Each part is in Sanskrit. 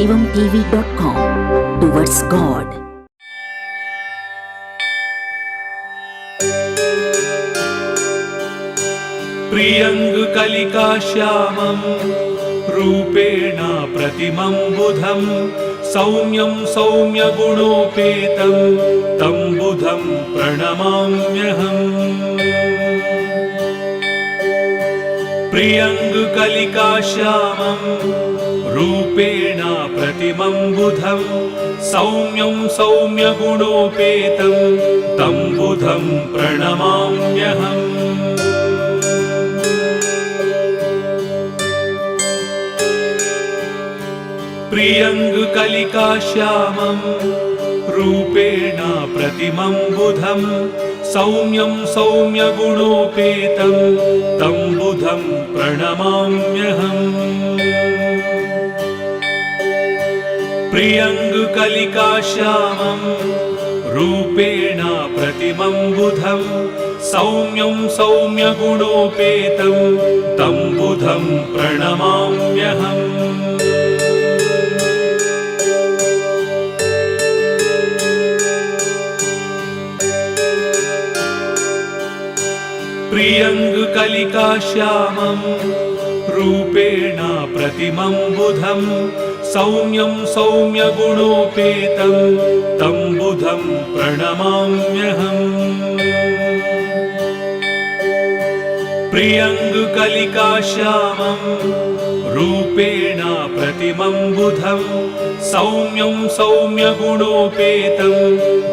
shaivamtv.com towards God. प्रियङ्गकलिका श्यामं रूपेण प्रतिमं बुधं सौम्यं सौम्यगुणोपेतं तं बुधं प्रणमाम्यहम्। प्रियङ्गकलिका श्यामं रूपेण प्रतिमं बुधं सौम्यं सौम्यगुणोपेतं तं बुधं प्रणमाम्यहम्। प्रियङ्गकलिका श्यामं रूपेण प्रतिमं बुधं सौम्यं सौम्यगुणोपेतं तं बुधं प्रणमाम्यहम्। प्रियङ्गकलिका श्यामं रूपेण प्रतिमं बुधं सौम्यं सौम्यगुणोपेतं तं बुधं प्रणमाम्यहम्। प्रियङ्गकलिका श्यामं रूपेण प्रतिमं बुधं सौम्यं सौम्यगुणोपेतं तं बुधं प्रणमाम्यहम्। प्रियङ्गकलिका श्यामं रूपेण प्रतिमं बुधं सौम्यं सौम्यगुणोपेतं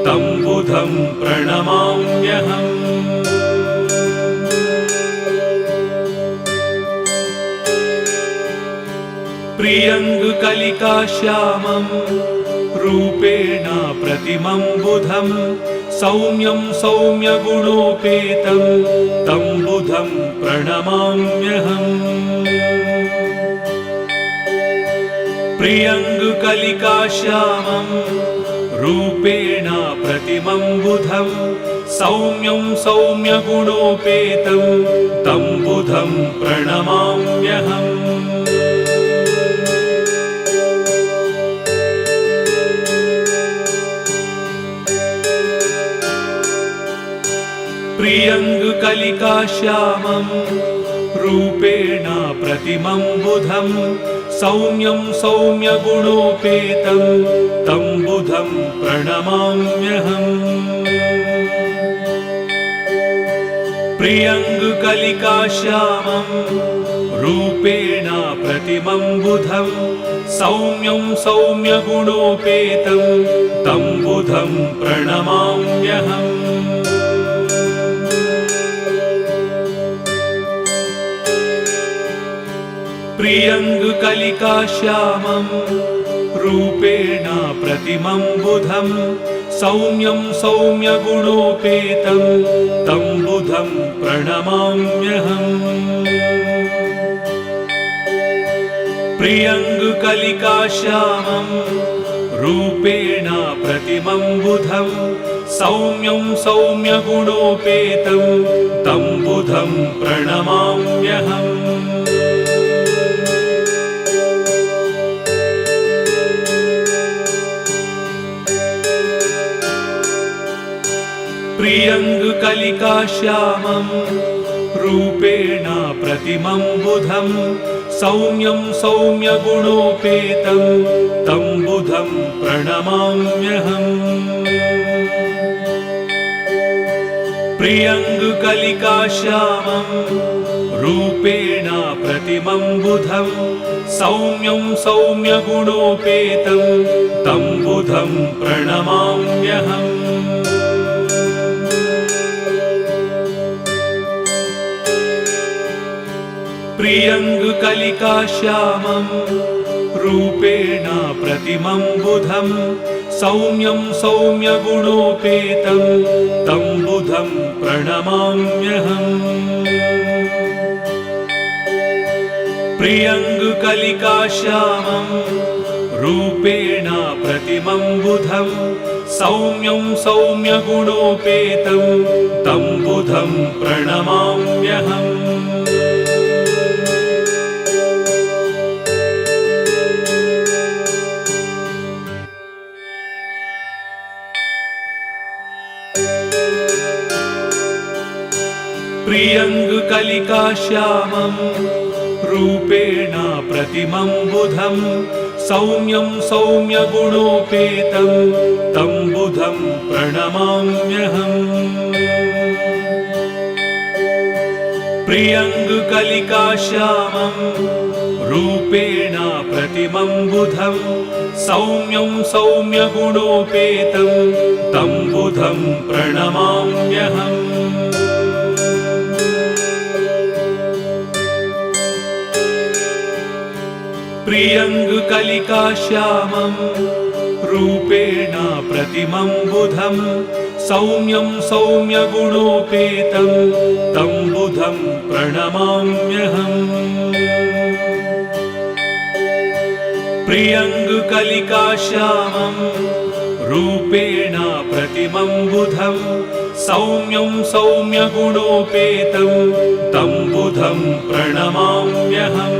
तं बुधं प्रणमाम्यहम्। प्रियङ्गकलिका श्यामं रूपेण प्रतिमं बुधं सौम्यं सौम्यगुणोपेतं तं बुधं प्रणमाम्यहम्। प्रियङ्गकलिका श्यामं रूपेण प्रतिमं बुधं सौम्यं सौम्यगुणोपेतं तं बुधं प्रणमाम्यहम्। प्रियङ्गकलिका श्यामं रूपेण प्रतिमं बुधं सौम्यं सौम्यगुणोपेतं तं बुधं प्रणमाम्यहम्। प्रियङ्गकलिका श्यामं रूपेण प्रतिमं बुधं सौम्यं सौम्यगुणोपेतं तं बुधं प्रणमाम्यहम्। प्रियङ्गकलिका श्यामं रूपेण प्रतिमं बुधं सौम्यं सौम्यगुणोपेतं तं बुधं प्रणमाम्यहम्। प्रियङ्गकलिका श्यामं रूपेण प्रतिमं बुधं सौम्यं सौम्यगुणोपेतं तं बुधं प्रणमाम्यहम्। प्रियङ्गकलिका श्यामं रूपेण प्रतिमं बुधं सौम्यं सौम्यगुणोपेतं तं बुधं प्रणमाम्यहम्। प्रियङ्गकलिका श्यामं रूपेण प्रतिमं बुधं सौम्यं सौम्यगुणोपेतं तं बुधं प्रणमाम्यहम्। प्रियङ्गकलिका श्यामं रूपेण प्रतिमं बुधं सौम्यं सौम्यगुणोपेतं तं बुधं प्रणमाम्यहम्। प्रियङ्गकलिका श्यामं रूपेण प्रतिमं बुधं सौम्यं सौम्यगुणोपेतं तं बुधं प्रणमाम्यहम्। प्रियङ्गकलिकाश्यामं रूपेण प्रतिमं बुधं सौम्यं सौम्यगुणोपेतं तं बुधं प्रणमाम्यहम् प्रियङ्गकलिकाश्यामं रूपेण प्रतिमं बुधं सौम्यं सौम्यगुणोपेतं तं बुधं प्रणमाम्यहम् प्रियङ्गकलिकाश्यामं रूपेण प्रतिमं बुधं सौम्यं सौम्यगुणोपेतं तं बुधं प्रणमाम्यहम् प्रियङ्गकलिकाश्यामं रूपेण प्रतिमं बुधं सौम्यं सौम्यगुणोपेतं तं बुधं प्रणमाम्यहम्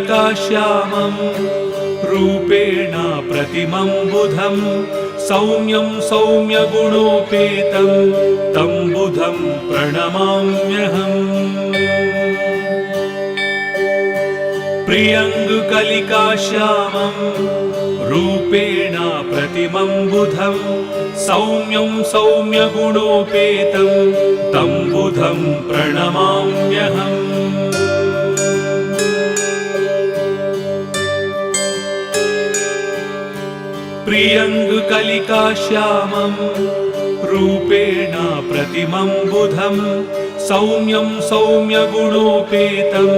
प्रियङ्गकलिकाश्यामं रूपेण प्रतिमं बुधं सौम्यं सौम्यगुणोपेतं तं बुधं प्रणमाम्यहम् प्रियङ्गकलिकाश्यामं रूपेण प्रतिमं बुधं सौम्यं सौम्यगुणोपेतं तं बुधं प्रणमाम्यहम् प्रियङ्गकलिकाश्यामं रूपेण प्रतिमं बुधं सौम्यं सौम्यगुणोपेतं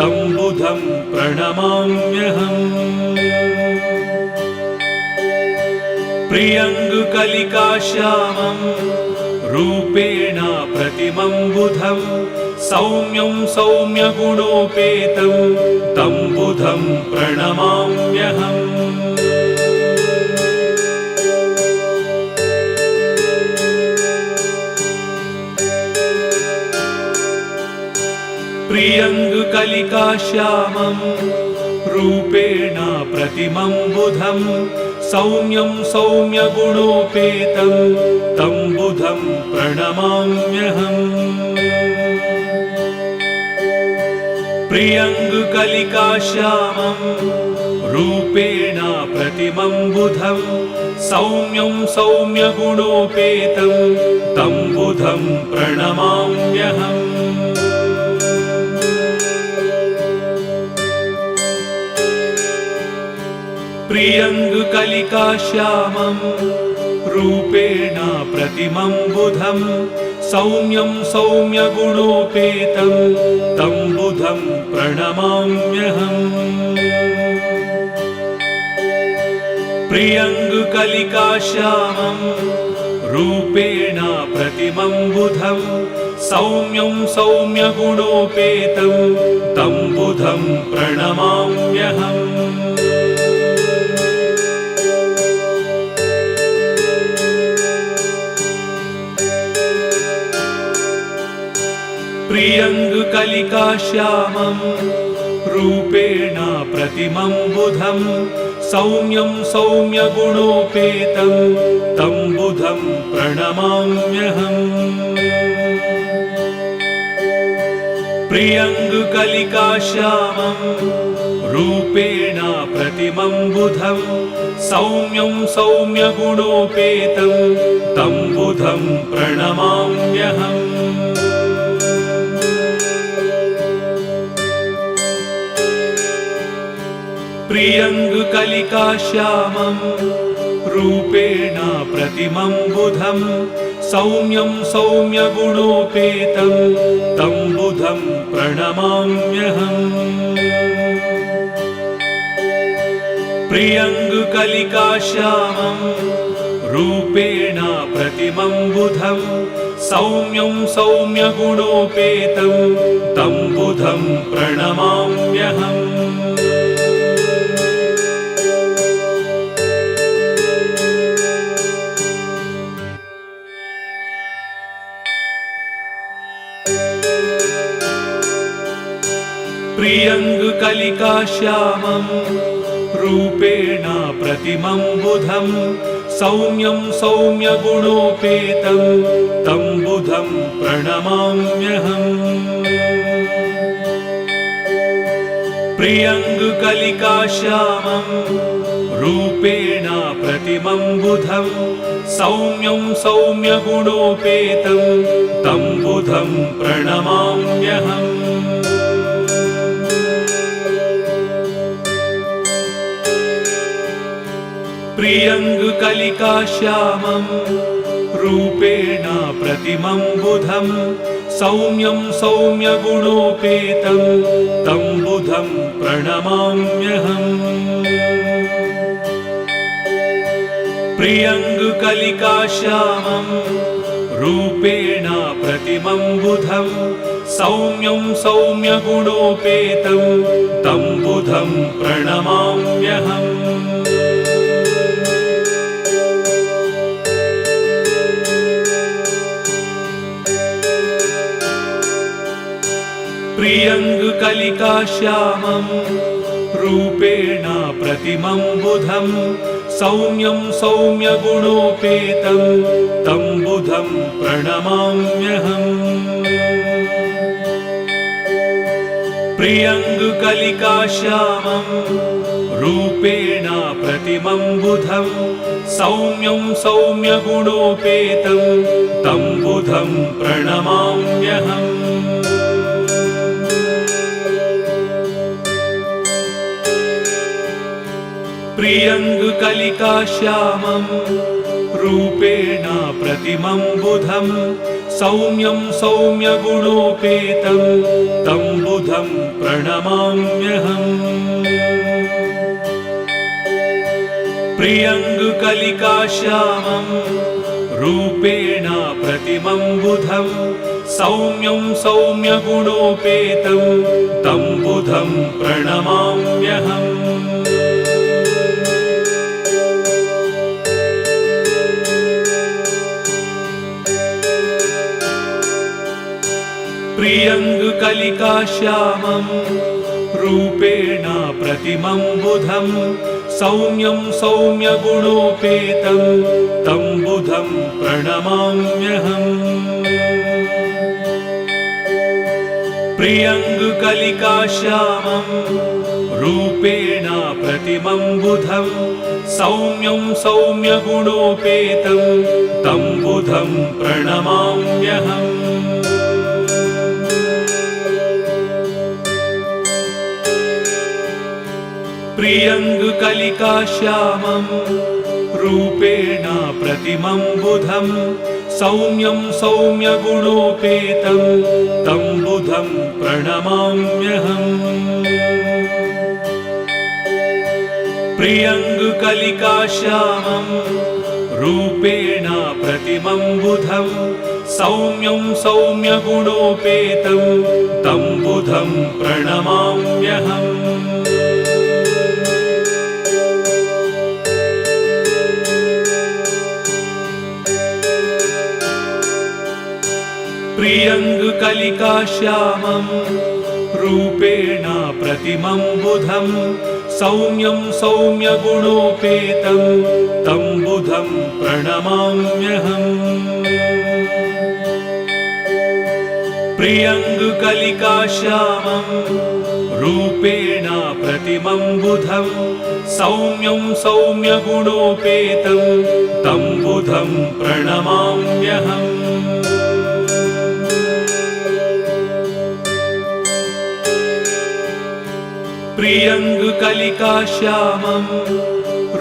तं बुधं प्रणमाम्यहम् प्रियङ्गकलिकाश्यामं रूपेण प्रतिमं बुधं सौम्यं सौम्यगुणोपेतं तं बुधं प्रणमाम्यहम् प्रियङ्गकलिकाश्यामं रूपेण प्रतिमं बुधं सौम्यं सौम्यगुणोपेतं तं बुधं प्रणमाम्यहम् प्रियङ्गकलिकाश्यामं रूपेण प्रतिमं बुधं सौम्यं सौम्यगुणोपेतं तं बुधं प्रणमाम्यहम् प्रियङ्गकलिकाश्यामं रूपेण प्रतिमं बुधं सौम्यं सौम्यगुणोपेतं तं बुधं प्रणमाम्यहम् प्रियङ्गकलिकाश्यामं रूपेण प्रतिमं बुधं सौम्यं सौम्यगुणोपेतं तं बुधं प्रणमाम्यहम् प्रियङ्गकलिकाश्यामं रूपेण प्रतिमं बुधं सौम्यं सौम्यगुणोपेतं तं बुधं प्रणमाम्यहम् प्रियङ्गकलिकाश्यामं रूपेण प्रतिमं बुधं सौम्यं सौम्यगुणोपेतं तं बुधं प्रणमाम्यहम् प्रियङ्गकलिकाश्यामं रूपेण प्रतिमं बुधं सौम्यं सौम्यगुणोपेतं तं बुधं प्रणमाम्यहम् प्रियङ्गकलिकाश्यामं रूपेण प्रतिमं बुधं सौम्यं सौम्यगुणोपेतं तं बुधं प्रणमाम्यहम् प्रियङ्गकलिकाश्यामं रूपेण प्रतिमं बुधं सौम्यं सौम्यगुणोपेतं तं बुधं प्रणमाम्यहम् प्रियङ्गकलिकाश्यामं रूपेण प्रतिमं बुधं सौम्यं सौम्यगुणोपेतं तं बुधं प्रणमाम्यहम् प्रियङ्गकलिकाश्यामं रूपेण प्रतिमं बुधं सौम्यं सौम्यगुणोपेतं तं बुधं प्रणमाम्यहम् प्रियङ्गकलिकाश्यामं रूपेण प्रतिमं बुधं सौम्यं सौम्यगुणोपेतं तं बुधं प्रणमाम्यहम् प्रियङ्गकलिकाश्यामं रूपेण प्रतिमं बुधं सौम्यं सौम्यगुणोपेतं तं बुधं प्रणमाम्यहम् प्रियङ्गकलिकाश्यामं रूपेण प्रतिमं बुधं सौम्यं सौम्यगुणोपेतं तं बुधं प्रणमाम्यहम् प्रियङ्गकलिकाश्यामं रूपेण प्रतिमं बुधं सौम्यं सौम्यगुणोपेतं तं बुधं प्रणमाम्यहम् प्रियङ्गकलिकाश्यामं रूपेण प्रतिमं बुधं सौम्यं सौम्यगुणोपेतं तं बुधं प्रणमाम्यहम् प्रियङ्गकलिकाश्यामं रूपेण प्रतिमं बुधं सौम्यं सौम्यगुणोपेतं तं बुधं प्रणमाम्यहम् प्रियङ्गकलिकाश्यामं रूपेण प्रतिमं बुधं सौम्यं सौम्यगुणोपेतं तं बुधं प्रणमाम्यहम् प्रियङ्गकलिकाश्यामं रूपेण प्रतिमं बुधं सौम्यं सौम्यगुणोपेतं तं बुधं प्रणमाम्यहम् प्रियङ्गकलिकाश्यामं रूपेण प्रतिमं बुधं सौम्यं सौम्यगुणोपेतं तं बुधं प्रणमाम्यहम् प्रियङ्गकलिकाश्यामं रूपेण प्रतिमं बुधं सौम्यं सौम्यगुणोपेतं तं बुधं प्रणमाम्यहम् प्रियङ्गकलिकाश्यामं रूपेण प्रतिमं बुधं सौम्यं सौम्यगुणोपेतं तं बुधं प्रणमाम्यहम् प्रियङ्गकलिकाश्यामं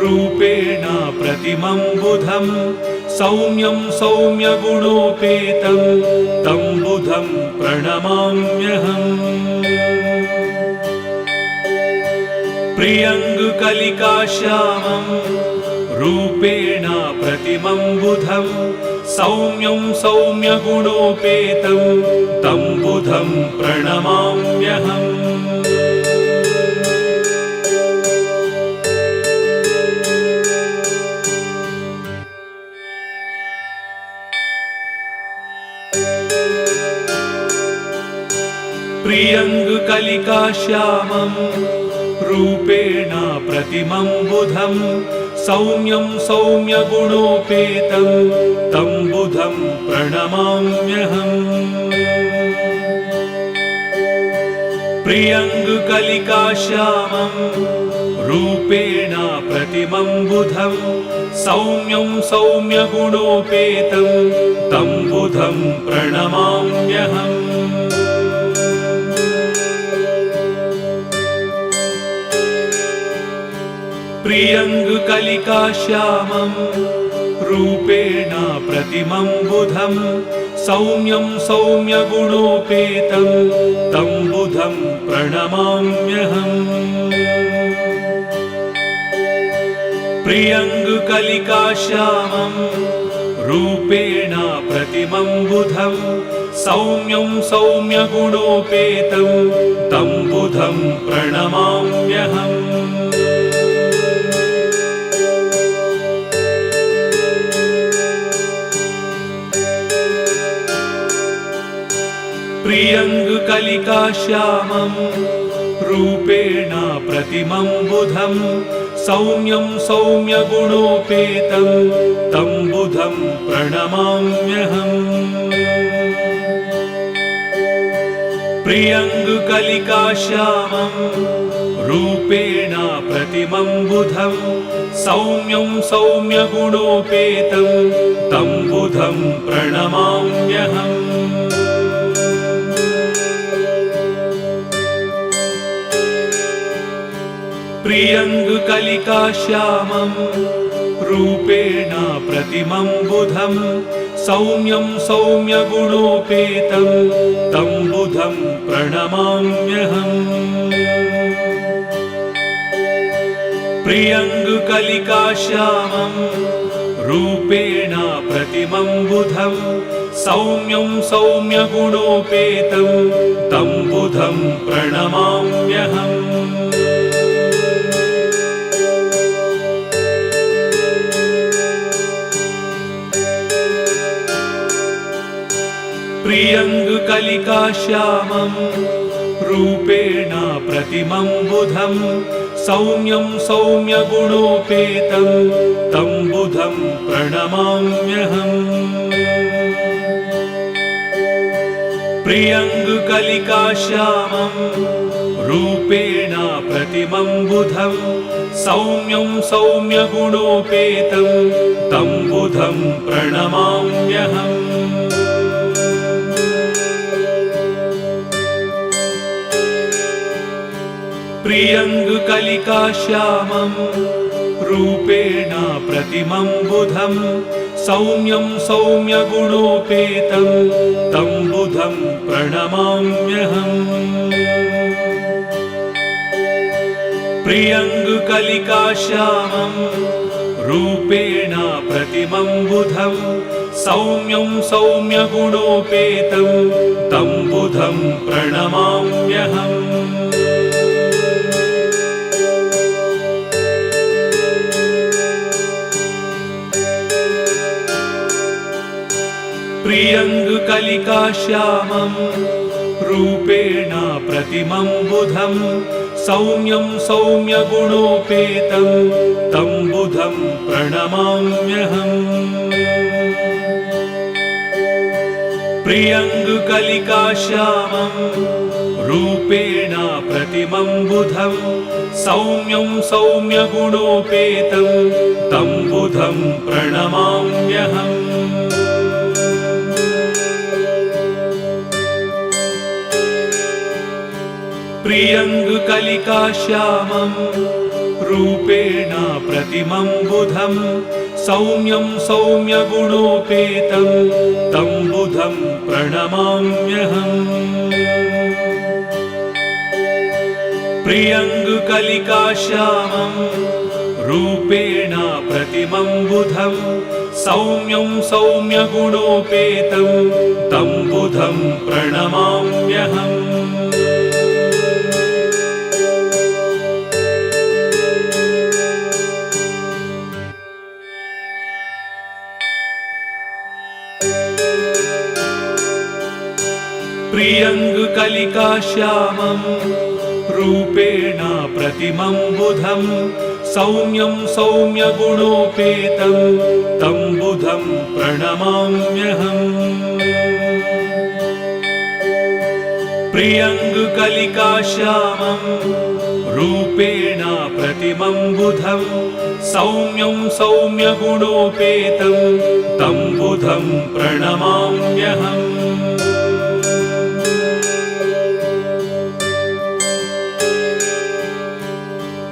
रूपेण प्रतिमं बुधं सौम्यं सौम्यगुणोपेतं तं बुधं प्रणमाम्यहम् प्रियङ्गकलिकाश्यामं रूपेण प्रतिमं बुधं सौम्यं सौम्यगुणोपेतं तं बुधं प्रणमाम्यहम् प्रियङ्गकलिकाश्यामं रूपेण प्रतिमं बुधं सौम्यं सौम्यगुणोपेतं तं बुधं प्रणमाम्यहम् प्रियङ्गकलिकाश्यामं रूपेण प्रतिमं बुधं सौम्यं सौम्यगुणोपेतं तं बुधं प्रणमाम्यहम् प्रियङ्गकलिकाश्यामं रूपेण प्रतिमं बुधं सौम्यं सौम्यगुणोपेतं तं बुधं प्रणमाम्यहम् प्रियङ्गकलिकाश्यामं रूपेण प्रतिमं बुधं सौम्यं सौम्यगुणोपेतं तं बुधं प्रणमाम्यहम् प्रियङ्गकलिकाश्यामं रूपेण प्रतिमं बुधं सौम्यं सौम्यगुणोपेतं तं बुधं प्रणमाम्यहम् प्रियङ्गकलिकाश्यामं रूपेण प्रतिमं बुधं सौम्यं सौम्यगुणोपेतं तं बुधं प्रणमाम्यहम् प्रियङ्गकलिकाश्यामं रूपेण प्रतिमं बुधं सौम्यं सौम्यगुणोपेतं तं बुधं प्रणमाम्यहम् प्रियङ्गकलिकाश्यामं रूपेण प्रतिमं बुधं सौम्यं सौम्यगुणोपेतं तं बुधं प्रणमाम्यहम् प्रियङ्गकलिकाश्यामं रूपेण प्रतिमं बुधं सौम्यं सौम्यगुणोपेतं तं बुधं प्रणमाम्यहम् प्रियङ्गकलिकाश्यामं रूपेण प्रतिमं बुधं सौम्यं सौम्यगुणोपेतं तं बुधं प्रणमाम्यहम् प्रियङ्गकलिकाश्यामं रूपेण प्रतिमं बुधं सौम्यं सौम्यगुणोपेतं तं बुधं प्रणमाम्यहम् प्रियङ्गकलिकाश्यामं रूपेण प्रतिमं बुधं सौम्यं सौम्यगुणोपेतं तं बुधं प्रणमाम्यहम् प्रियङ्गकलिकाश्यामं रूपेण प्रतिमं बुधं सौम्यं सौम्यगुणोपेतं तं बुधं प्रणमाम्यहम् प्रियङ्गकलिकाश्यामं रूपेण प्रतिमं बुधं सौम्यं सौम्यगुणोपेतं तं बुधं प्रणमाम्यहम् प्रियङ्गकलिकाश्यामं रूपेण प्रतिमं बुधं सौम्यं सौम्यगुणोपेतं तं बुधं प्रणमाम्यहम् प्रियङ्गकलिकाश्यामं रूपेण प्रतिमं बुधं सौम्यं सौम्यगुणोपेतं तं बुधं प्रणमाम्यहम् प्रियङ्गकलिकाश्यामं रूपेण प्रतिमं बुधं सौम्यं सौम्यगुणोपेतं तं बुधं प्रणमाम्यहम् प्रियङ्गकलिकाश्यामं रूपेण प्रतिमं बुधं सौम्यं सौम्यगुणोपेतं तं बुधं प्रणमाम्यहम्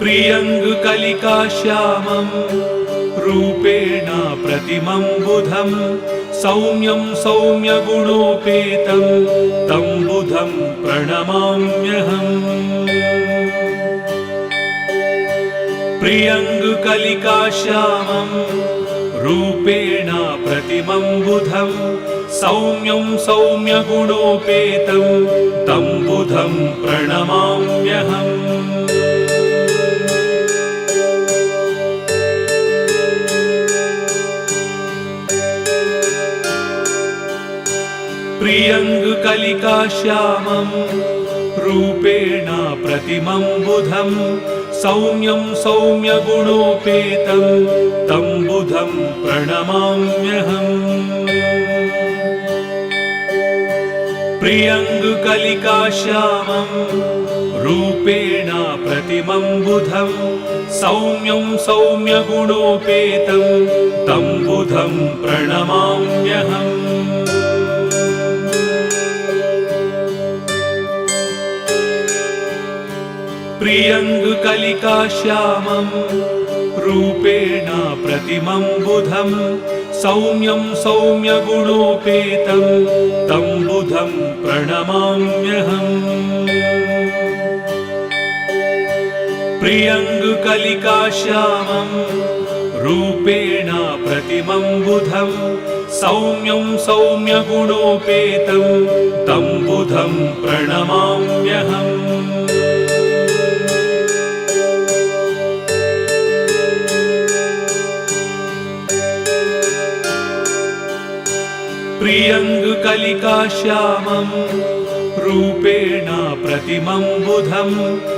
प्रियङ्गकलिकाश्यामं रूपेण प्रतिमं बुधं सौम्यं सौम्यगुणोपेतं तं बुधं प्रणमाम्यहम् प्रियङ्गकलिकाश्यामं रूपेण प्रतिमं बुधं सौम्यं सौम्यगुणोपेतं तं बुधं प्रणमाम्यहम् प्रियङ्गकलिकाश्यामं रूपेण प्रतिमं बुधं सौम्यं सौम्यगुणोपेतं तं बुधं प्रणमाम्यहम् प्रियङ्गकलिकाश्यामं रूपेण प्रतिमं बुधं सौम्यं सौम्यगुणोपेतं तं बुधं प्रणमाम्यहम् प्रियङ्गकलिकाश्यामं रूपेण प्रतिमं बुधं सौम्यं सौम्यगुणोपेतं तं बुधं प्रणमाम्यहम् प्रियङ्गकलिकाश्यामं रूपेण प्रतिमं बुधं सौम्यं सौम्यगुणोपेतं तं बुधं प्रणमाम्यहम् प्रियङ्गकलिकाश्यामं रूपेण प्रतिमं बुधं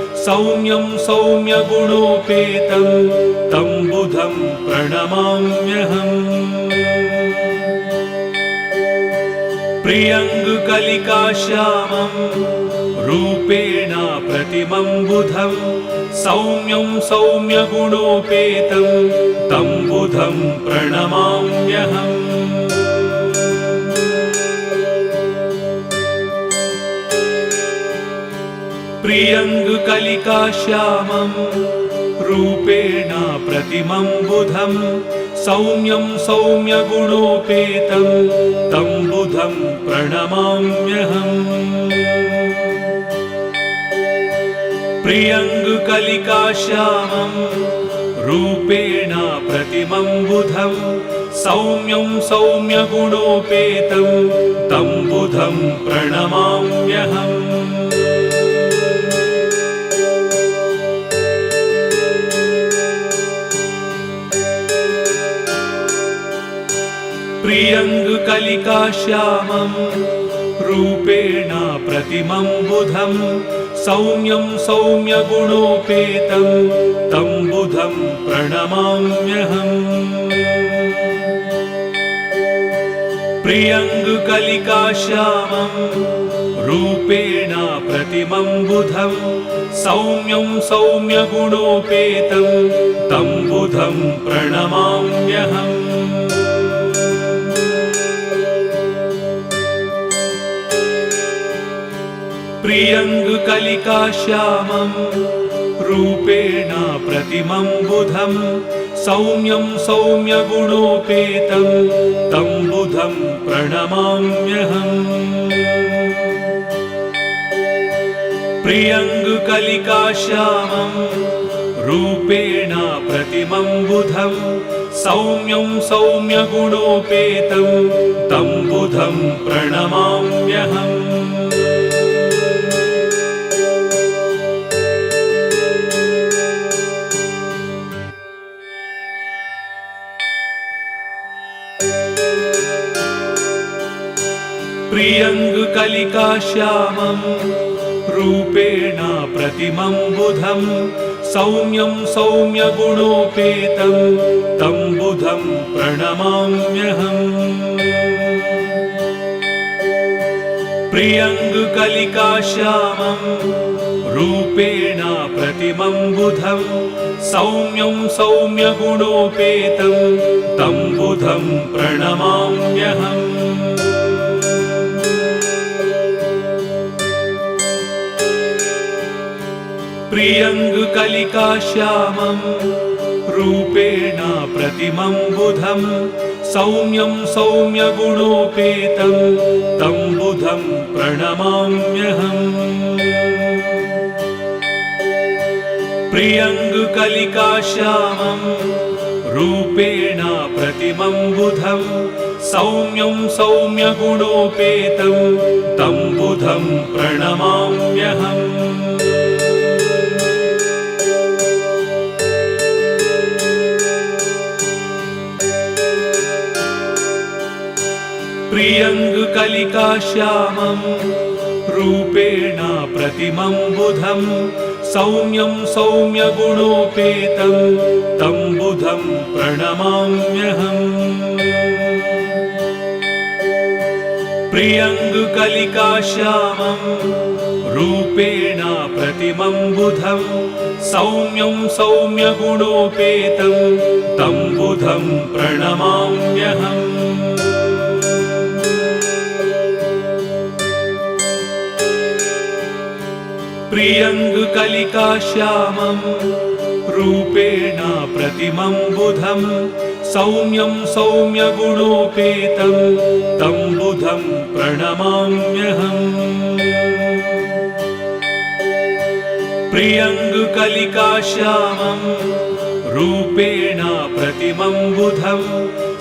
सौम्यं सौम्यगुणोपेतं तं बुधं प्रणमाम्यहम् प्रियङ्गकलिकाश्यामं रूपेण प्रतिमं बुधं सौम्यं सौम्यगुणोपेतं तं बुधं प्रणमाम्यहम् प्रियङ्गकलिकाश्यामं रूपेण प्रतिमं बुधं सौम्यं सौम्यगुणोपेतं तं बुधं प्रणमाम्यहम् प्रियङ्गकलिकाश्यामं रूपेण प्रतिमं बुधं सौम्यं सौम्यगुणोपेतं तं बुधं प्रणमाम्यहम् प्रियङ्गकलिकाश्यामं रूपेण प्रतिमं बुधं सौम्यं सौम्यगुणोपेतं तं बुधं प्रणमाम्यहम् प्रियङ्गकलिकाश्यामं रूपेण प्रतिमं बुधं सौम्यं सौम्यगुणोपेतं तं बुधं प्रणमाम्यहम् प्रियङ्गकलिकाश्यामं रूपेण प्रतिमं बुधं सौम्यं सौम्यगुणोपेतं तं बुधं प्रणमाम्यहम् प्रियङ्गकलिकाश्यामं रूपेण प्रतिमं बुधं सौम्यं सौम्यगुणोपेतं तं बुधं प्रणमाम्यहम् कलिकाश्यामं रूपेण प्रतिमं बुधं सौम्यं सौम्यगुणोपेतं तं बुधं प्रणमाम्यहम्। प्रियङ्गकलिकाश्यामं रूपेण प्रतिमं बुधं सौम्यं सौम्यगुणोपेतं तं बुधं प्रणमाम्यहम्। प्रियङ्गकलिकाश्यामं रूपेण प्रतिमं बुधं सौम्यं सौम्यगुणोपेतं तं बुधं प्रणमाम्यहम्। प्रियङ्गकलिकाश्यामं रूपेण प्रतिमं बुधं सौम्यं सौम्यगुणोपेतं तं बुधं प्रणमाम्यहम्। प्रियङ्गकलिकाश्यामं रूपेण प्रतिमं बुधं सौम्यं सौम्यगुणोपेतं तं बुधं प्रणमाम्यहम्। प्रियङ्गकलिकाश्यामं रूपेण प्रतिमं बुधं सौम्यं सौम्यगुणोपेतं तं बुधं प्रणमाम्यहम्। प्रियङ्गकलिकाश्यामं रूपेण प्रतिमं बुधं सौम्यं सौम्यगुणोपेतं तं बुधं प्रणमाम्यहम्। प्रियङ्गकलिकाश्यामं रूपेण प्रतिमं बुधं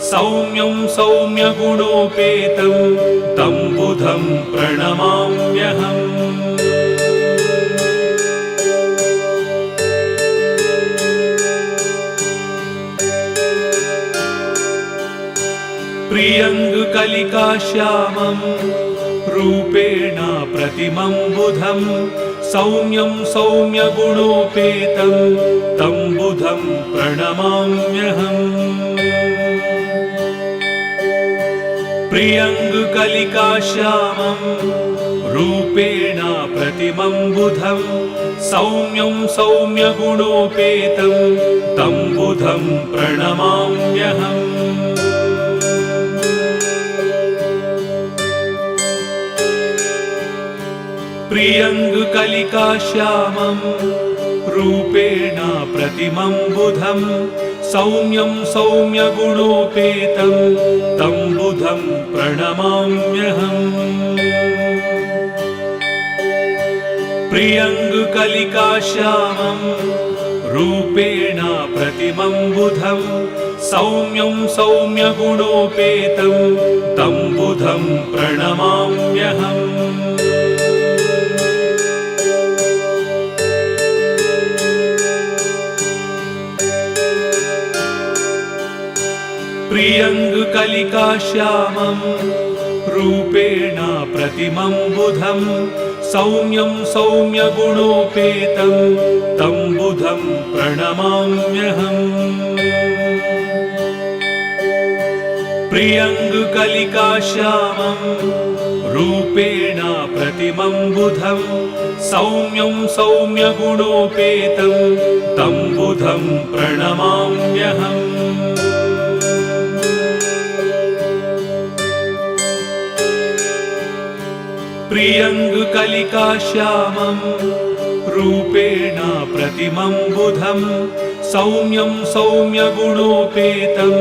सौम्यं सौम्यगुणोपेतं तं बुधं प्रणमाम्यहम्। प्रियङ्गकलिकाश्यामं रूपेण प्रतिमं बुधं सौम्यं सौम्यगुणोपेतं तं बुधं प्रणमाम्यहम्। प्रियङ्गकलिकाश्यामं रूपेण प्रतिमं बुधं सौम्यं सौम्यगुणोपेतं तं बुधं प्रणमाम्यहम्। प्रियङ्गकलिकाश्यामं रूपेण प्रतिमं बुधं सौम्यं सौम्यगुणोपेतं तं बुधं प्रणमाम्यहम्। प्रियङ्गकलिकाश्यामं रूपेण प्रतिमं बुधं सौम्यं सौम्यगुणोपेतं तं बुधं प्रणमाम्यहम्। प्रियङ्गकलिकाश्यामं रूपेण प्रतिमं बुधं सौम्यं सौम्यगुणोपेतं तं बुधं प्रणमाम्यहम्। प्रियङ्गकलिकाश्यामं रूपेण प्रतिमं बुधं सौम्यं सौम्यगुणोपेतं तं बुधं प्रणमाम्यहम्। प्रियङ्गकलिकाश्यामं रूपेण प्रतिमं बुधं सौम्यं सौम्यगुणोपेतं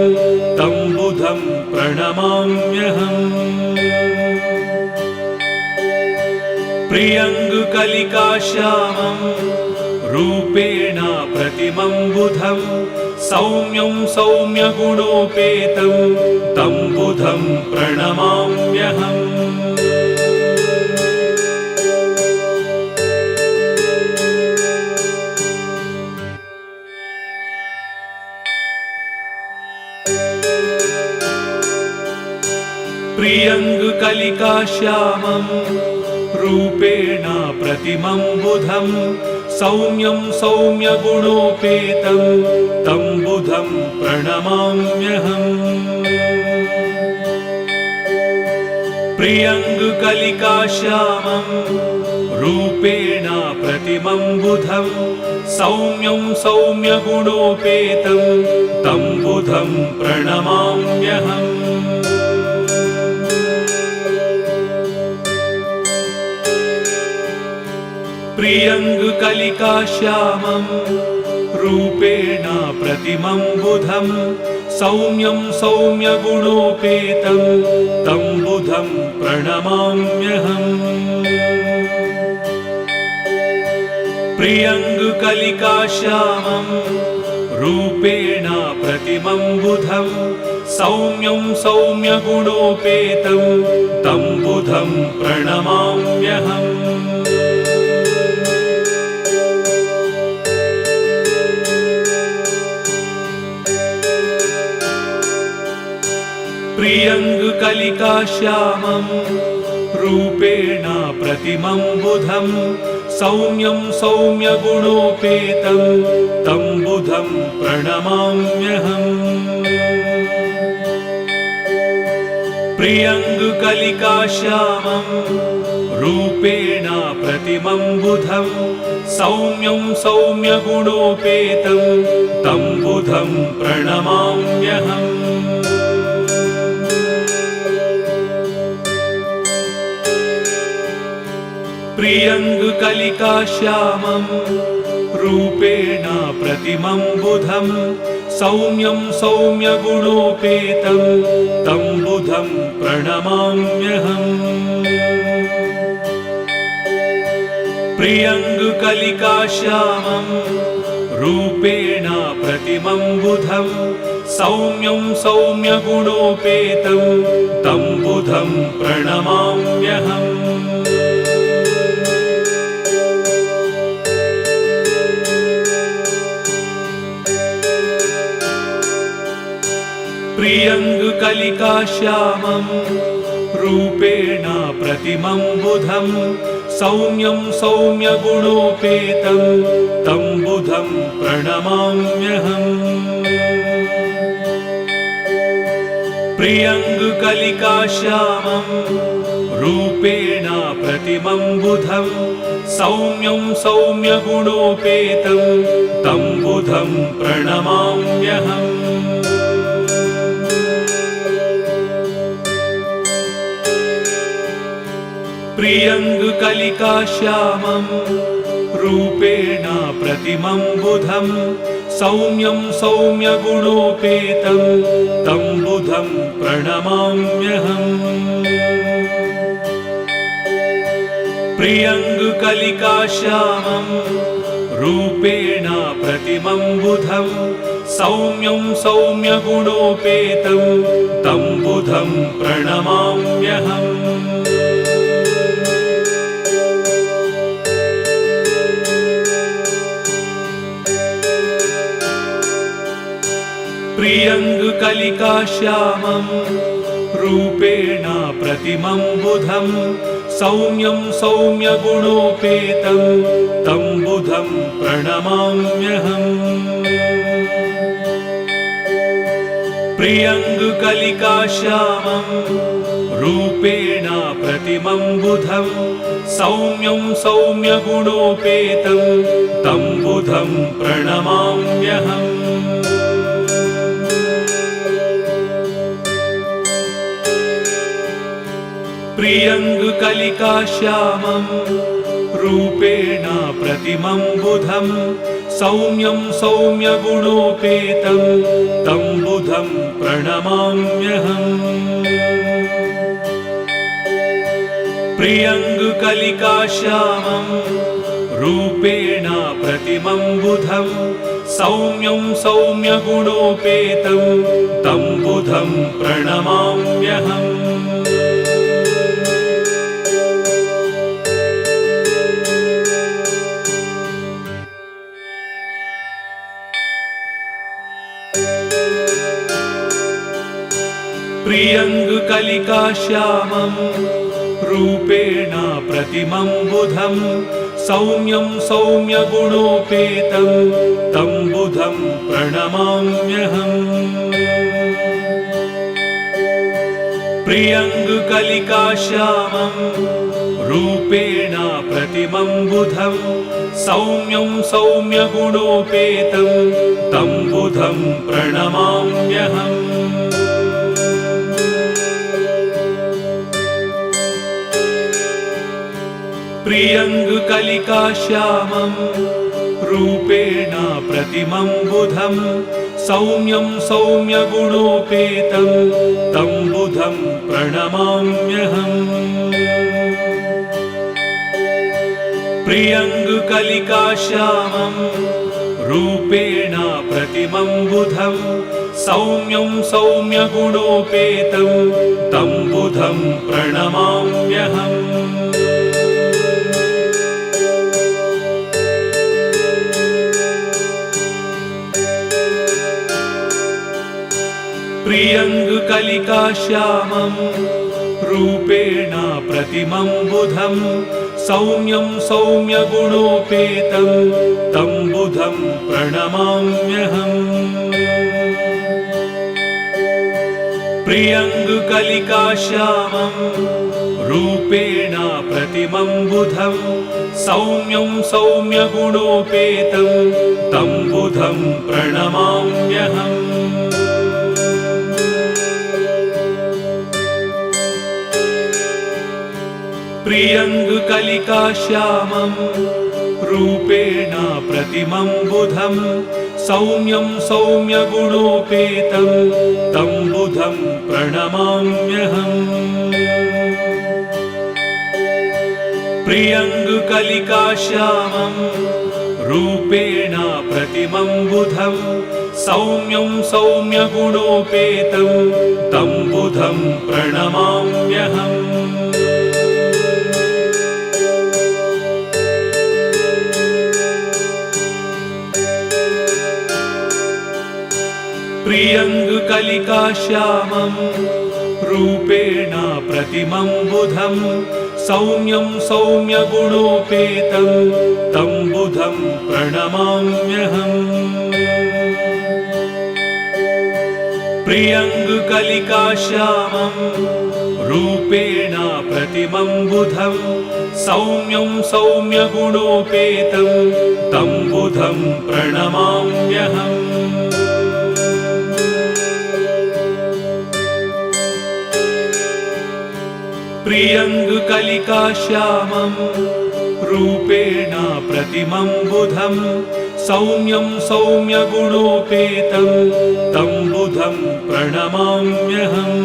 तं बुधं प्रणमाम्यहम्। प्रियङ्गकलिकाश्यामं रूपेण प्रतिमं बुधं सौम्यं सौम्यगुणोपेतं तं बुधं प्रणमाम्यहम्। प्रियङ्गकलिकाश्यामं रूपेण प्रतिमं बुधं सौम्यं सौम्यगुणोपेतं तं बुधं प्रणमाम्यहम् प्रियङ्गकलिकाश्यामं रूपेण प्रतिमं बुधं सौम्यं सौम्यगुणोपेतं तं बुधं प्रणमाम्यहम् प्रियङ्गकलिकाश्यामं रूपेण प्रतिमं बुधं सौम्यं सौम्यगुणोपेतं तं बुधं प्रणमाम्यहम् प्रियङ्गकलिकाश्यामं रूपेण प्रतिमं बुधं सौम्यं सौम्यगुणोपेतं तं बुधं प्रणमाम्यहम् प्रियङ्गकलिकाश्यामं रूपेण प्रतिमं बुधं सौम्यं सौम्यगुणोपेतं तं बुधं प्रणमाम्यहम् प्रियङ्गकलिकाश्यामं रूपेण प्रतिमं बुधं सौम्यं सौम्यगुणोपेतं तं बुधं प्रणमाम्यहम् प्रियङ्गकलिकाश्यामं रूपेण प्रतिमं बुधं सौम्यं सौम्यगुणोपेतं तं बुधं प्रणमाम्यहम् प्रियङ्गकलिकाश्यामं रूपेण प्रतिमं बुधं सौम्यं सौम्यगुणोपेतं तं बुधं प्रणमाम्यहम् प्रियङ्गकलिकाश्यामं रूपेण प्रतिमं बुधं सौम्यं सौम्यगुणोपेतं तं बुधं प्रणमाम्यहम् प्रियङ्गकलिकाश्यामं रूपेण प्रतिमं बुधं सौम्यं सौम्यगुणोपेतं तं बुधं प्रणमाम्यहम् प्रियङ्गकलिकाश्यामं रूपेण प्रतिमं बुधं सौम्यं सौम्यगुणोपेतं तं बुधं प्रणमाम्यहम् प्रियङ्गकलिकाश्यामं रूपेण प्रतिमं बुधं सौम्यं सौम्यगुणोपेतं तं बुधं प्रणमाम्यहम् प्रियङ्गकलिकाश्यामं रूपेण प्रतिमं बुधं सौम्यं सौम्यगुणोपेतं तं बुधं प्रणमाम्यहम् प्रियङ्गकलिकाश्यामं रूपेण प्रतिमं बुधं सौम्यं सौम्यगुणोपेतं तं बुधं प्रणमाम्यहम् प्रियङ्गकलिकाश्यामं रूपेण प्रतिमं बुधं सौम्यं सौम्यगुणोपेतं तं बुधं प्रणमाम्यहम् प्रियङ्गकलिकाश्यामं रूपेण प्रतिमं बुधं सौम्यं सौम्यगुणोपेतं तं बुधं प्रणमाम्यहम् प्रियङ्गकलिकाश्यामं रूपेण प्रतिमं बुधं सौम्यं सौम्यगुणोपेतं तं बुधं प्रणमाम्यहम् प्रियङ्गकलिकाश्यामं रूपेण प्रतिमं बुधं सौम्यं सौम्यगुणोपेतं तं बुधं प्रणमाम्यहम् प्रियङ्गकलिकाश्यामं रूपेण प्रतिमं बुधं सौम्यं सौम्यगुणोपेतं तं बुधं प्रणमाम्यहम् प्रियङ्गकलिकाश्यामं रूपेण प्रतिमं बुधं सौम्यं सौम्यगुणोपेतं तं बुधं प्रणमाम्यहम् प्रियङ्गकलिकाश्यामं रूपेण प्रतिमं बुधं सौम्यं सौम्यगुणोपेतं तं बुधं प्रणमाम्यहम् प्रियङ्गकलिकाश्यामं रूपेण प्रतिमं बुधं सौम्यं सौम्यगुणोपेतं तं बुधं प्रणमाम्यहम् प्रियङ्गकलिकाश्यामं रूपेण प्रतिमं बुधं सौम्यं सौम्यगुणोपेतं तं बुधं प्रणमाम्यहम् प्रियङ्गकलिकाश्यामं रूपेण प्रतिमं बुधं सौम्यं सौम्यगुणोपेतं तं बुधं प्रणमाम्यहम् प्रियङ्गकलिकाश्यामं रूपेण प्रतिमं बुधं सौम्यं सौम्यगुणोपेतं तं बुधं प्रणमाम्यहम् प्रियङ्गकलिकाश्यामं रूपेण प्रतिमं बुधं सौम्यं सौम्यगुणोपेतं तं बुधं प्रणमाम्यहम् प्रियङ्गकलिकाश्यामं रूपेण प्रतिमं बुधं सौम्यं सौम्यगुणोपेतं तं बुधं प्रणमाम्यहम्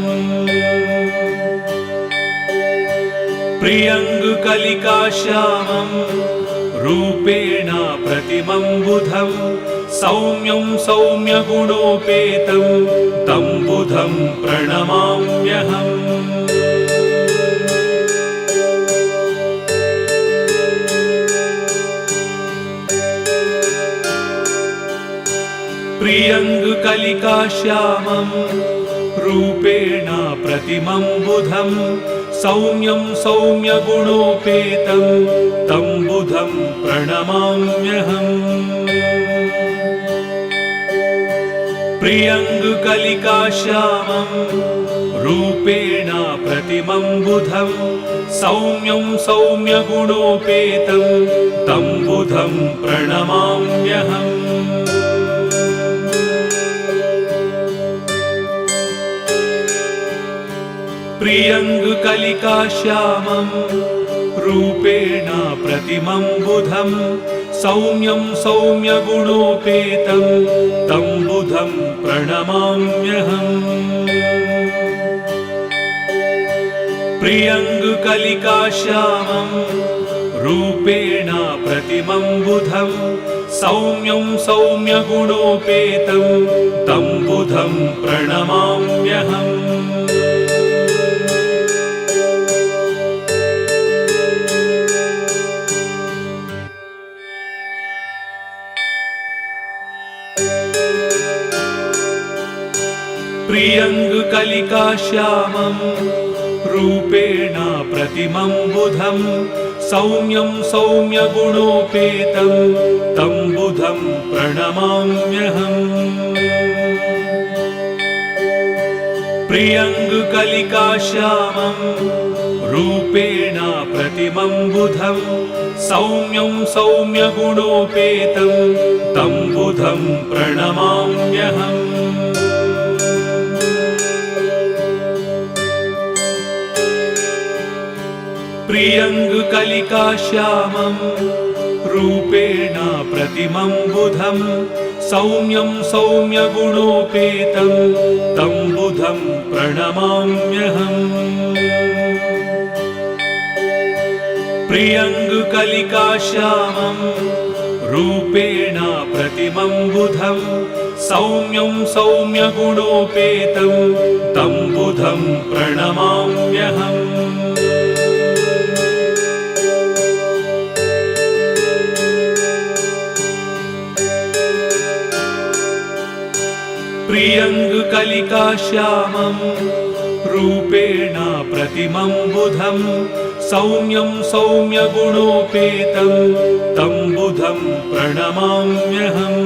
प्रियङ्गकलिकाश्यामं रूपेण प्रतिमं बुधं सौम्यं सौम्यगुणोपेतं तं बुधं प्रणमाम्यहम् प्रियङ्गकलिकाश्यामं रूपेण प्रतिमं बुधं सौम्यं सौम्यगुणोपेतं तं बुधं प्रणमाम्यहम् प्रियङ्गकलिकाश्यामं रूपेण प्रतिमं बुधं सौम्यं सौम्यगुणोपेतं तं बुधं प्रणमाम्यहम् प्रियङ्गकलिकाश्यामं रूपेण प्रतिमं बुधं सौम्यं सौम्यगुणोपेतं तं बुधं प्रणमाम्यहम् प्रियङ्गकलिकाश्यामं रूपेण प्रतिमं बुधं सौम्यं सौम्यगुणोपेतं तं बुधं प्रणमाम्यहम् प्रियङ्गकलिकाश्यामं रूपेण प्रतिमं बुधं सौम्यं सौम्यगुणोपेतं तं बुधं प्रणमाम्यहम् प्रियङ्गकलिकाश्यामं रूपेण प्रतिमं बुधं सौम्यं सौम्यगुणोपेतं तं बुधं प्रणमाम्यहम् प्रियङ्गकलिकाश्यामं रूपेण प्रतिमं बुधं सौम्यं सौम्यगुणोपेतं तं बुधं प्रणमाम्यहम् प्रियङ्गकलिकाश्यामं रूपेण प्रतिमं बुधं सौम्यं सौम्यगुणोपेतं तं बुधं प्रणमाम्यहम् प्रियङ्गकलिकाश्यामं रूपेण प्रतिमं बुधं सौम्यं सौम्यगुणोपेतं तं बुधं प्रणमाम्यहम्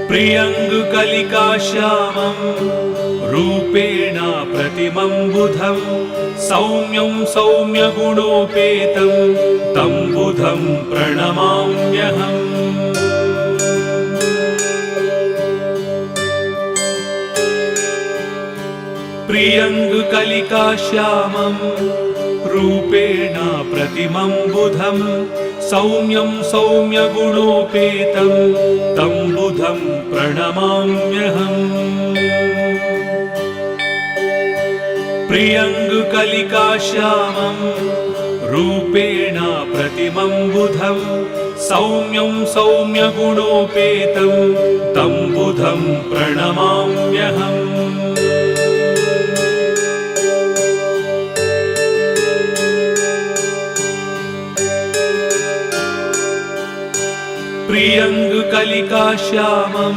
प्रियङ्गकलिकाश्यामं रूपेण प्रतिमं बुधं सौम्यं सौम्यगुणोपेतं तं बुधं प्रणमाम्यहम् प्रियङ्गकलिकाश्यामं रूपेण प्रतिमं बुधं सौम्यं सौम्यगुणोपेतं तं बुधं प्रणमाम्यहम् प्रियङ्गकलिकाश्यामं रूपेण प्रतिमं बुधं सौम्यं सौम्यगुणोपेतं तं बुधं प्रणमाम्यहम् प्रियङ्गकलिकाश्यामं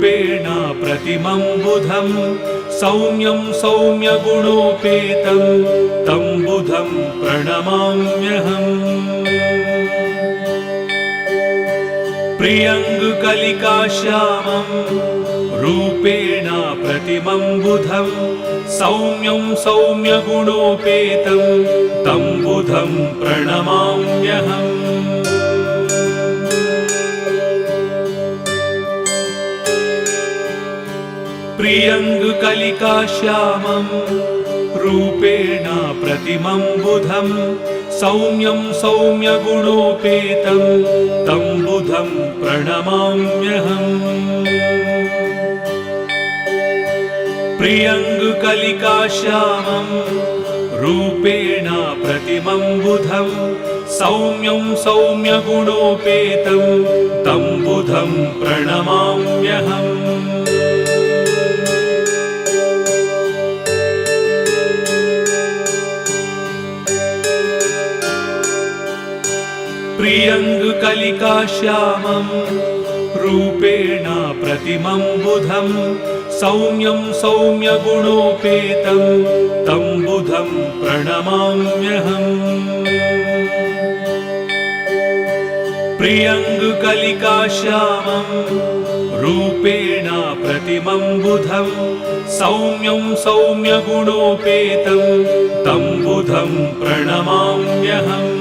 रूपेण प्रतिमं बुधं सौम्यं सौम्यगुणोपेतं तं बुधं प्रणमाम्यहम् प्रियङ्गकलिकाश्यामं रूपेण प्रतिमं बुधं सौम्यं सौम्यगुणोपेतं तं बुधं प्रणमाम्यहम् प्रियङ्गकलिकाश्यामं रूपेण प्रतिमं बुधं सौम्यं सौम्यगुणोपेतं तं बुधं प्रणमाम्यहम् प्रियङ्गकलिकाश्यामं रूपेण प्रतिमं बुधं सौम्यं सौम्यगुणोपेतं तं बुधं प्रणमाम्यहम् प्रियङ्गकलिकाश्यामं रूपेण प्रतिमं बुधं सौम्यं सौम्यगुणोपेतं तं बुधं प्रणमाम्यहम् प्रियङ्गकलिकाश्यामं रूपेण प्रतिमं बुधं सौम्यं सौम्यगुणोपेतं तं बुधं प्रणमाम्यहम्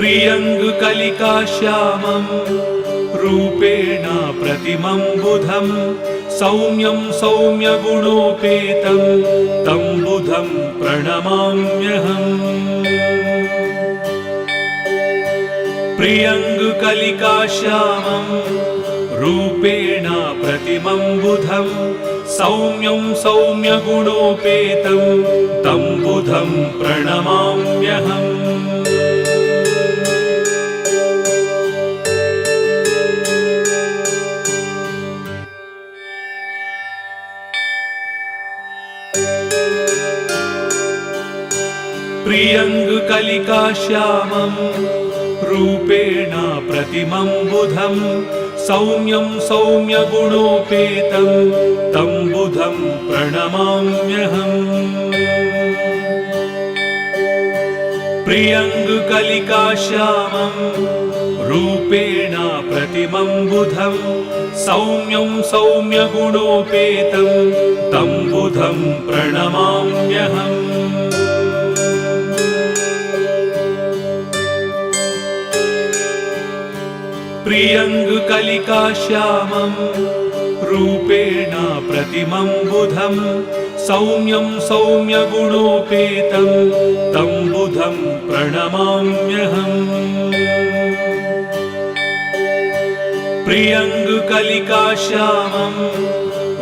प्रियङ्गकलिकाश्यामं रूपेण प्रतिमं बुधं सौम्यं सौम्यगुणोपेतं तं बुधं प्रणमाम्यहम् प्रियङ्गकलिकाश्यामं रूपेण प्रतिमं बुधं सौम्यं सौम्यगुणोपेतं तं बुधं प्रणमाम्यहम् प्रियङ्गकलिकाश्यामं रूपेण प्रतिमं बुधं सौम्यं सौम्यगुणोपेतं तं बुधं प्रणमाम्यहम् प्रियङ्गकलिकाश्यामं रूपेण प्रतिमं बुधं सौम्यं सौम्यगुणोपेतं तं बुधं प्रणमाम्यहम् प्रियङ्गकलिकाश्यामं रूपेण प्रतिमं बुधं सौम्यं सौम्यगुणोपेतं तं बुधं प्रणमाम्यहम् प्रियङ्गकलिकाश्यामं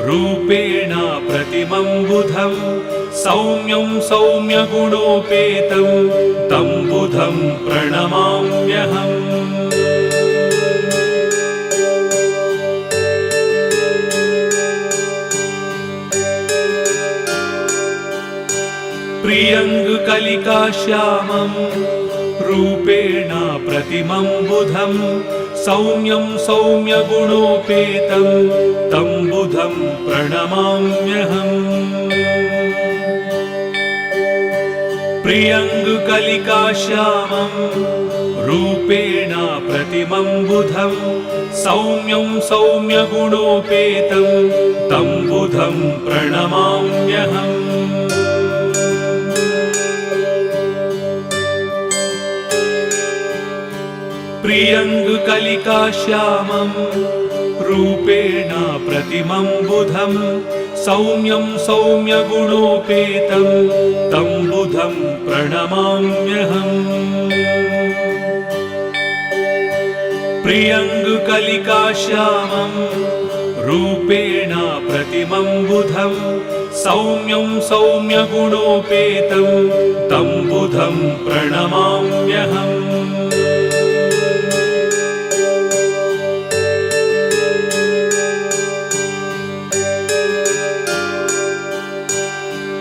रूपेण प्रतिमं बुधं सौम्यं सौम्यगुणोपेतं तं बुधं प्रणमाम्यहम् प्रियङ्गकलिकाश्यामं रूपेण प्रतिमं बुधं सौम्यं सौम्यगुणोपेतं तं बुधं प्रणमाम्यहम् प्रियङ्गकलिकाश्यामं रूपेण प्रतिमं बुधं सौम्यं सौम्यगुणोपेतं तं बुधं प्रणमाम्यहम् प्रियङ्गकलिकाश्यामं रूपेण प्रतिमं बुधं सौम्यं सौम्यगुणोपेतं तं बुधं प्रणमाम्यहम् प्रियङ्गकलिकाश्यामं रूपेण प्रतिमं बुधं सौम्यं सौम्यगुणोपेतं तं बुधं प्रणमाम्यहम्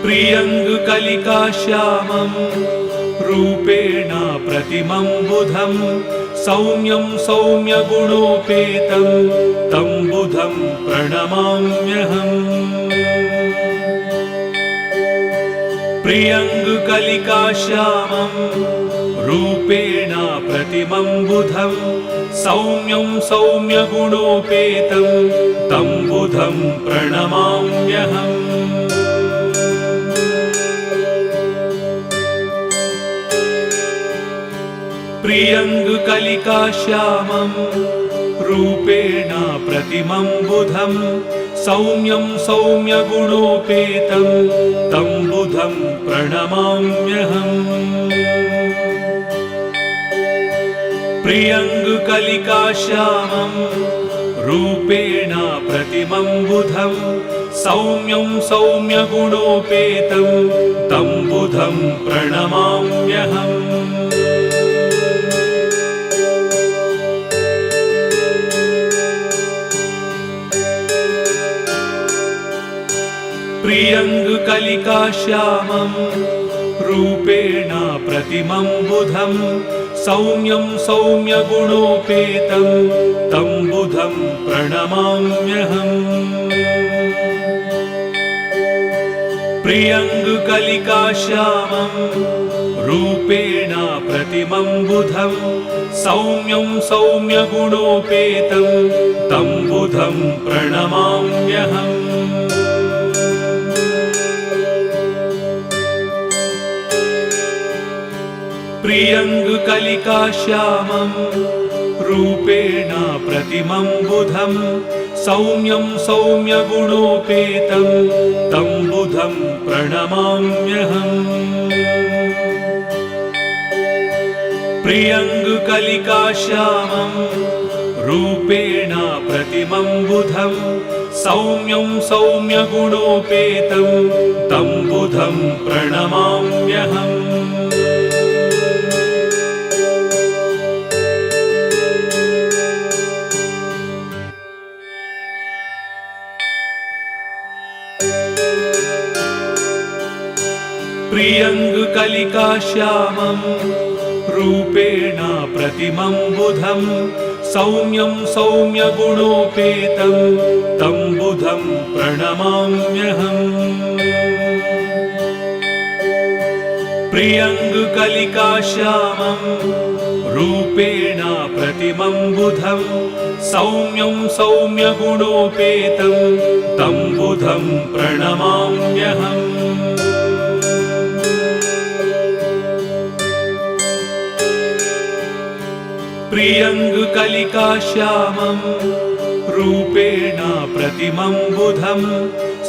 प्रियङ्गकलिकाश्यामं रूपेण प्रतिमं बुधं सौम्यं सौम्यगुणोपेतं तं बुधं प्रणमाम्यहम् प्रियङ्गकलिकाश्यामं रूपेण प्रतिमं बुधं सौम्यं सौम्यगुणोपेतं तं बुधं प्रणमाम्यहम् प्रियङ्गकलिकाश्यामं रूपेण प्रतिमं बुधं सौम्यं सौम्यगुणोपेतं तं बुधं प्रणमाम्यहम् प्रियङ्गकलिकाश्यामं रूपेण प्रतिमं बुधं सौम्यं सौम्यगुणोपेतं तं बुधं प्रणमाम्यहम् प्रियङ्गकलिकाश्यामं रूपेण प्रतिमं बुधं सौम्यं सौम्यगुणोपेतं तं बुधं प्रणमाम्यहम् प्रियङ्गकलिकाश्यामं रूपेण प्रतिमं बुधं सौम्यं सौम्यगुणोपेतं तं बुधं प्रणमाम्यहम् प्रियङ्गकलिकाश्यामं रूपेण प्रतिमं बुधं सौम्यं सौम्यगुणोपेतं तं बुधं प्रणमाम्यहम् प्रियङ्गकलिकाश्यामं रूपेण प्रतिमं बुधं सौम्यं सौम्यगुणोपेतं तं बुधं प्रणमाम्यहम् प्रियङ्गकलिकाश्यामं रूपेण प्रतिमं बुधं सौम्यं सौम्यगुणोपेतं तं बुधं प्रणमाम्यहम् प्रियङ्गकलिकाश्यामं रूपेण प्रतिमं बुधं सौम्यं सौम्यगुणोपेतं तं बुधं प्रणमाम्यहम् प्रियङ्गकलिकाश्यामं रूपेण प्रतिमं बुधं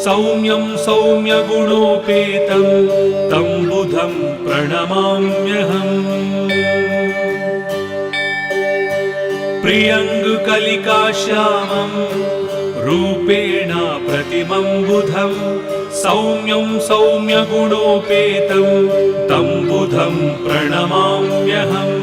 सौम्यं सौम्यगुणोपेतं तं बुधं प्रणमाम्यहम् प्रियङ्गकलिकाश्यामं रूपेण प्रतिमं बुधं सौम्यं सौम्यगुणोपेतं तं बुधं प्रणमाम्यहम्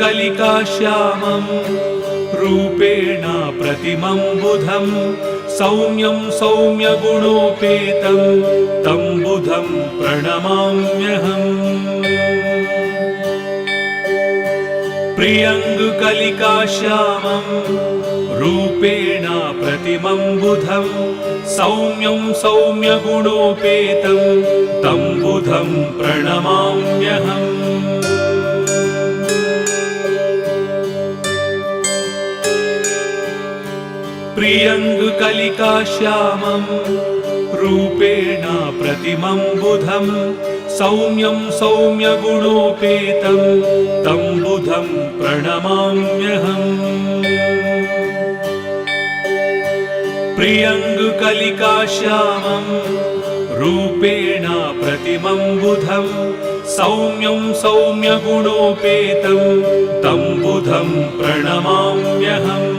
प्रियङ्गकलिकाश्यामं रूपेण प्रतिमं बुधं सौम्यं सौम्यगुणोपेतं तं बुधं प्रणमाम्यहम् प्रियङ्गकलिकाश्यामं रूपेण प्रतिमं बुधं सौम्यं सौम्यगुणोपेतं तं बुधं प्रणमाम्यहम् प्रियङ्गकलिकाश्यामं रूपेण प्रतिमं बुधं सौम्यं सौम्यगुणोपेतं तं बुधं प्रणमाम्यहम् प्रियङ्गकलिकाश्यामं रूपेण प्रतिमं बुधं सौम्यं सौम्यगुणोपेतं तं बुधं प्रणमाम्यहम्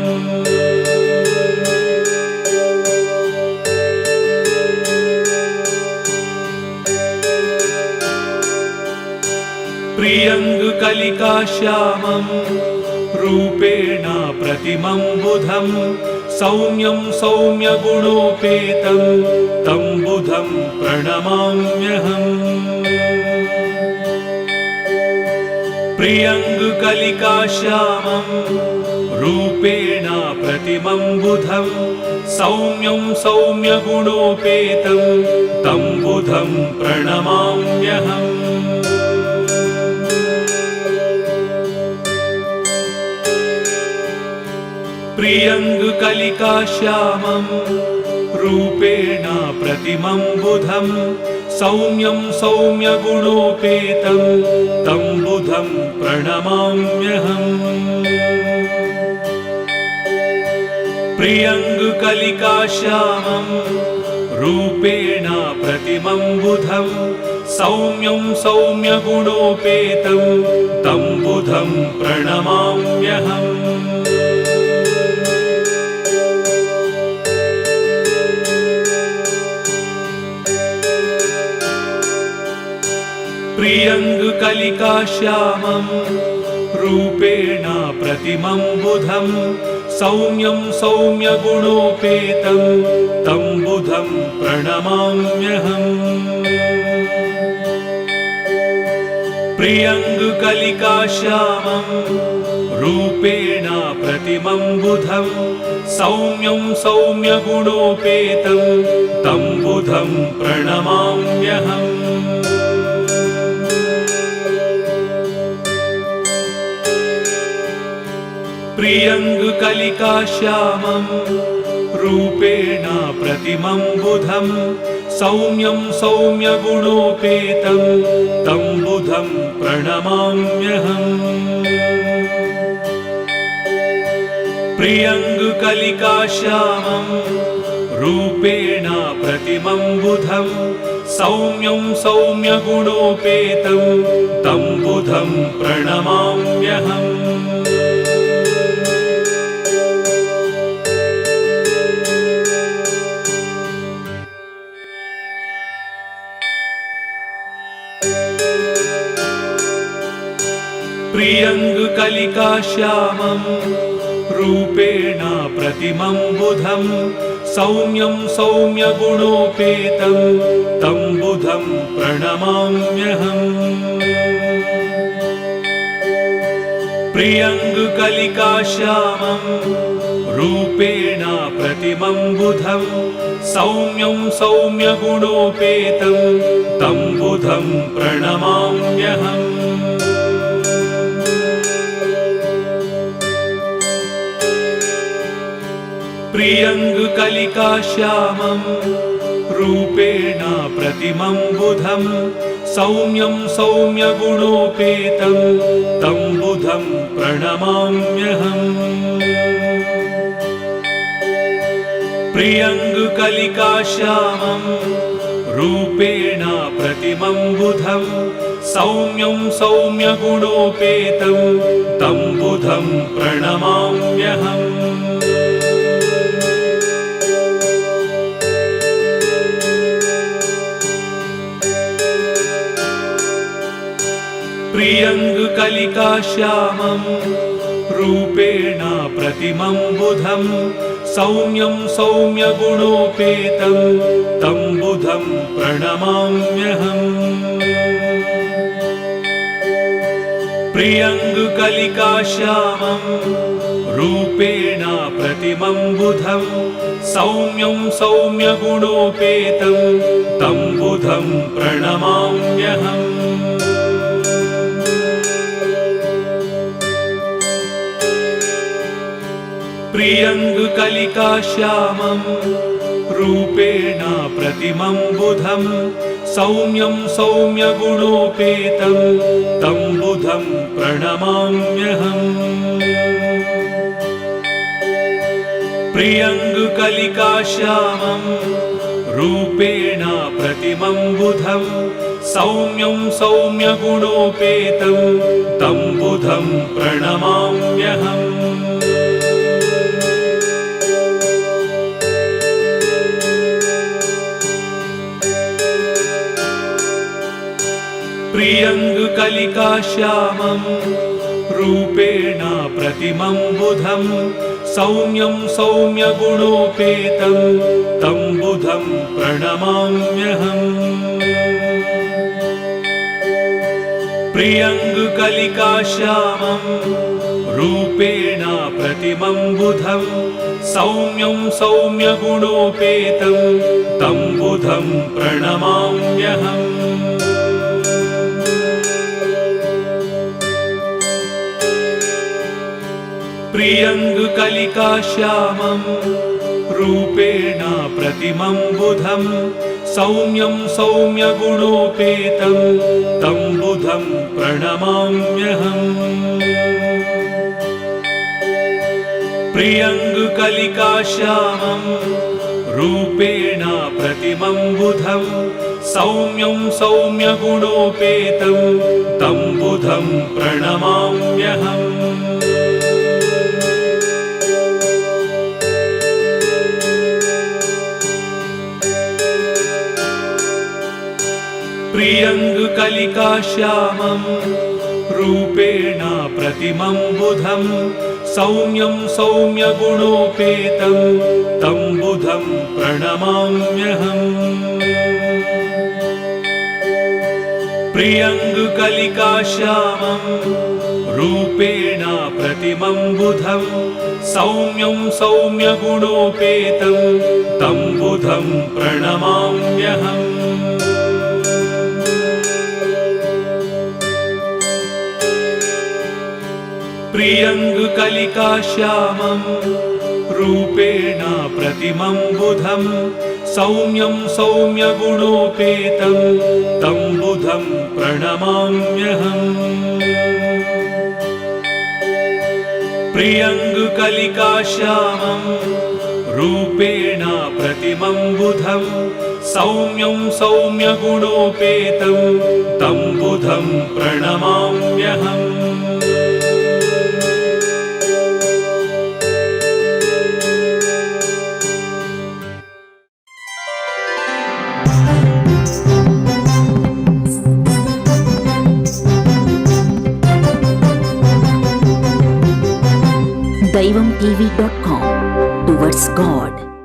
प्रियङ्गकलिकाश्यामं रूपेण प्रतिमं बुधं सौम्यं सौम्यगुणोपेतं तं बुधं प्रणमाम्यहम् प्रियङ्गकलिकाश्यामं रूपेण प्रतिमं बुधं सौम्यं सौम्यगुणोपेतं तं बुधं प्रणमाम्यहम् प्रियङ्गकलिकाश्यामं रूपेण प्रतिमं बुधं सौम्यं सौम्यगुणोपेतं तं बुधं प्रणमाम्यहम् प्रियङ्गकलिकाश्यामं रूपेण प्रतिमं बुधं सौम्यं सौम्यगुणोपेतं तं बुधं प्रणमाम्यहम् प्रियङ्गकलिकाश्यामं रूपेण प्रतिमं बुधं सौम्यं सौम्यगुणोपेतं तं बुधं प्रणमाम्यहम् प्रियङ्गकलिकाश्यामं रूपेण प्रतिमं बुधं सौम्यं सौम्यगुणोपेतं तं बुधं प्रणमाम्यहम् प्रियङ्गकलिकाश्यामं रूपेण प्रतिमं बुधं सौम्यं सौम्यगुणोपेतं तं बुधं प्रणमाम्यहम् प्रियङ्गकलिकाश्यामं रूपेण प्रतिमं बुधं सौम्यं सौम्यगुणोपेतं तं बुधं प्रणमाम्यहम् प्रियङ्गकलिकाश्यामं रूपेण प्रतिमं बुधं सौम्यं सौम्यगुणोपेतं तं बुधं प्रणमाम्यहम् प्रियङ्गकलिकाश्यामं रूपेण प्रतिमं बुधं सौम्यं सौम्यगुणोपेतं तं बुधं प्रणमाम्यहम् प्रियङ्गकलिकाश्यामं रूपेण प्रतिमं बुधं सौम्यं सौम्यगुणोपेतं तं बुधं प्रणमाम्यहम् प्रियङ्गकलिकाश्यामं रूपेण प्रतिमं बुधं सौम्यं सौम्यगुणोपेतं तं बुधं प्रणमाम्यहम् प्रियङ्गकलिकाश्यामं रूपेण प्रतिमं बुधं सौम्यं सौम्यगुणोपेतं तं बुधं प्रणमाम्यहम् प्रियङ्गकलिकाश्यामं रूपेण प्रतिमं बुधं सौम्यं सौम्यगुणोपेतं तं बुधं प्रणमाम्यहम् प्रियङ्गकलिकाश्यामं रूपेण प्रतिमं बुधं सौम्यं सौम्यगुणोपेतं तं बुधं प्रणमाम्यहम् प्रियङ्गकलिकाश्यामं रूपेण प्रतिमं बुधं सौम्यं सौम्यगुणोपेतं तं बुधं प्रणमाम्यहम् प्रियङ्गकलिकाश्यामं रूपेण प्रतिमं बुधं सौम्यं सौम्यगुणोपेतं तं बुधं प्रणमाम्यहम् प्रियङ्गकलिकाश्यामं रूपेण प्रतिमं बुधं सौम्यं सौम्यगुणोपेतं तं बुधं प्रणमाम्यहम् प्रियङ्गकलिकाश्यामं रूपेण प्रतिमं बुधं सौम्यं सौम्यगुणोपेतं तं बुधं प्रणमाम्यहम् प्रियङ्गकलिकाश्यामं रूपेण प्रतिमं बुधं सौम्यं सौम्यगुणोपेतं तं बुधं प्रणमाम्यहम् प्रियङ्गकलिकाश्यामं रूपेण प्रतिमं बुधं सौम्यं सौम्यगुणोपेतं तं बुधं प्रणमाम्यहम् प्रियङ्गकलिकाश्यामं रूपेण प्रतिमं बुधं सौम्यं सौम्यगुणोपेतं तं बुधं प्रणमाम्यहम् प्रियङ्गकलिकाश्यामं रूपेण प्रतिमं बुधं सौम्यं सौम्यगुणोपेतं तं बुधं प्रणमाम्यहम् प्रियङ्गकलिकाश्यामं रूपेण प्रतिमं बुधं सौम्यं सौम्यगुणोपेतं तं बुधं प्रणमाम्यहम् daivamtv.com. Towards God.